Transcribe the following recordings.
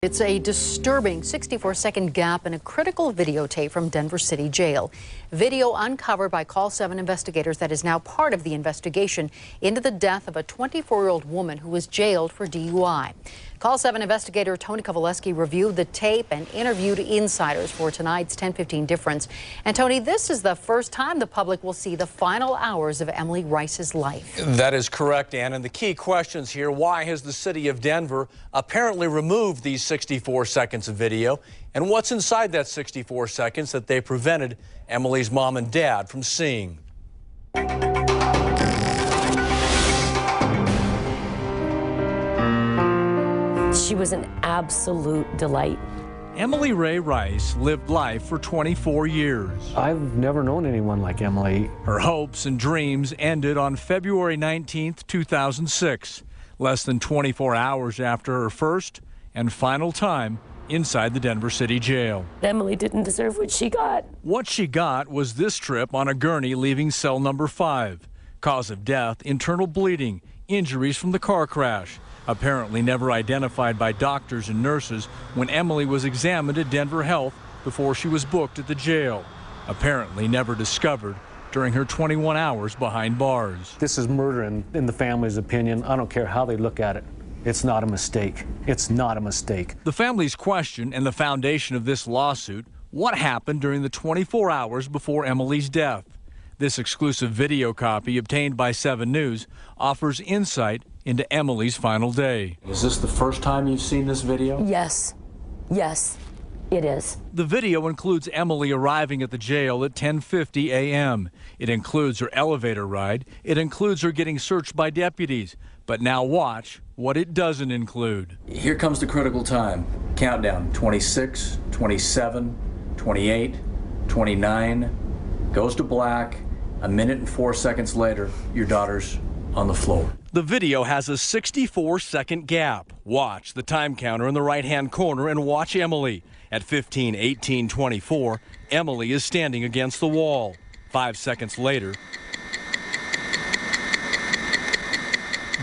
It's a disturbing 64-second gap in a critical videotape from Denver City Jail. Video uncovered by Call 7 investigators that is now part of the investigation into the death of a 24-year-old woman who was jailed for DUI. Call 7 investigator Tony Kovaleski reviewed the tape and interviewed insiders for tonight's 10:15 Difference. And Tony, this is the first time the public will see the final hours of Emily Rice's life. That is correct, Ann. And the key questions here: why has the city of Denver apparently removed these 64 seconds of video? And what's inside that 64 seconds that they prevented Emily's mom and dad from seeing? She was an absolute delight. Emily Ray Rice lived life for 24 years. I've never known anyone like Emily. Her hopes and dreams ended on February 19th, 2006, less than 24 hours after her first and final time inside the Denver City Jail. Emily didn't deserve what she got. What she got was this trip on a gurney leaving cell number 5. Cause of death, internal bleeding, injuries from the car crash. Apparently never identified by doctors and nurses when Emily was examined at Denver Health before she was booked at the jail. Apparently never discovered during her 21 hours behind bars. This is murder in the family's opinion. I don't care how they look at it. It's not a mistake. It's not a mistake. The family's question and the foundation of this lawsuit: what happened during the 24 hours before Emily's death? This exclusive video copy obtained by 7 News offers insight into Emily's final day. Is this the first time you've seen this video? Yes, it is. The video includes Emily arriving at the jail at 10:50 a.m. It includes her elevator ride. It includes her getting searched by deputies. But now watch what it doesn't include. Here comes the critical time. Countdown: 26, 27, 28, 29, goes to black. A minute and 4 seconds later, your daughter's on the floor. The video has a 64-second gap. Watch the time counter in the right-hand corner and watch Emily. At 15, 18, 24, Emily is standing against the wall. 5 seconds later,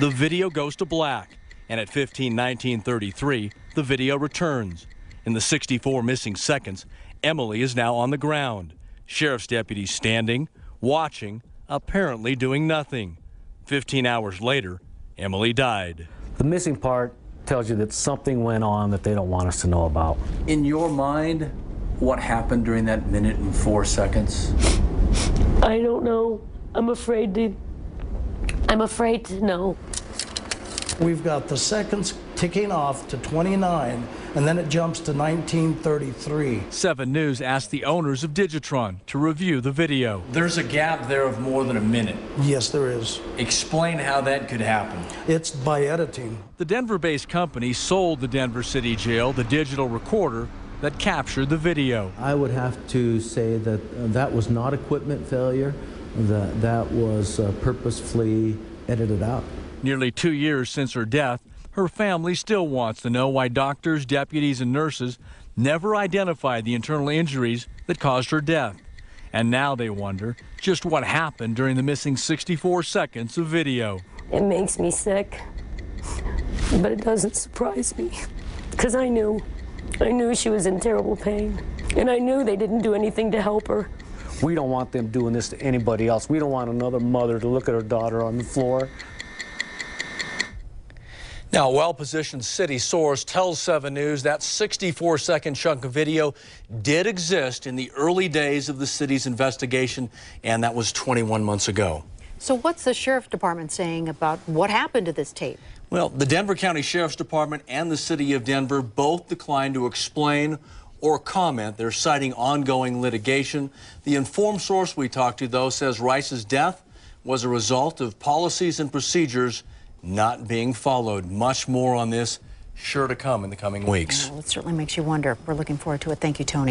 the video goes to black. And at 15, 19, 33, the video returns. In the 64 missing seconds, Emily is now on the ground. Sheriff's deputies standing, watching, apparently doing nothing. 15 hours later, Emily died. The missing part tells you that something went on that they don't want us to know about. In your mind, what happened during that minute and 4 seconds? I don't know. I'm afraid to know. We've got the seconds ticking off to 29, and then it jumps to 1933. 7 News asked the owners of Digitron to review the video. There's a gap there of more than a minute. Yes, there is. Explain how that could happen. It's by editing. The Denver-based company sold the Denver City Jail the digital recorder that captured the video. I would have to say that that was not equipment failure, that was purposefully edited out. Nearly 2 years since her death, her family still wants to know why doctors, deputies, and nurses never identified the internal injuries that caused her death. And now they wonder just what happened during the missing 64 seconds of video. It makes me sick, but it doesn't surprise me, because I knew she was in terrible pain, and I knew they didn't do anything to help her. We don't want them doing this to anybody else. We don't want another mother to look at her daughter on the floor. Now, a well-positioned city source tells 7 News that 64-second chunk of video did exist in the early days of the city's investigation, and that was 21 months ago. So what's the sheriff's department saying about what happened to this tape? Well, the Denver County Sheriff's Department and the city of Denver both declined to explain or comment. They're citing ongoing litigation. The informed source we talked to, though, says Rice's death was a result of policies and procedures not being followed. Much more on this sure to come in the coming weeks. Well, it certainly makes you wonder. We're looking forward to it. Thank you, Tony.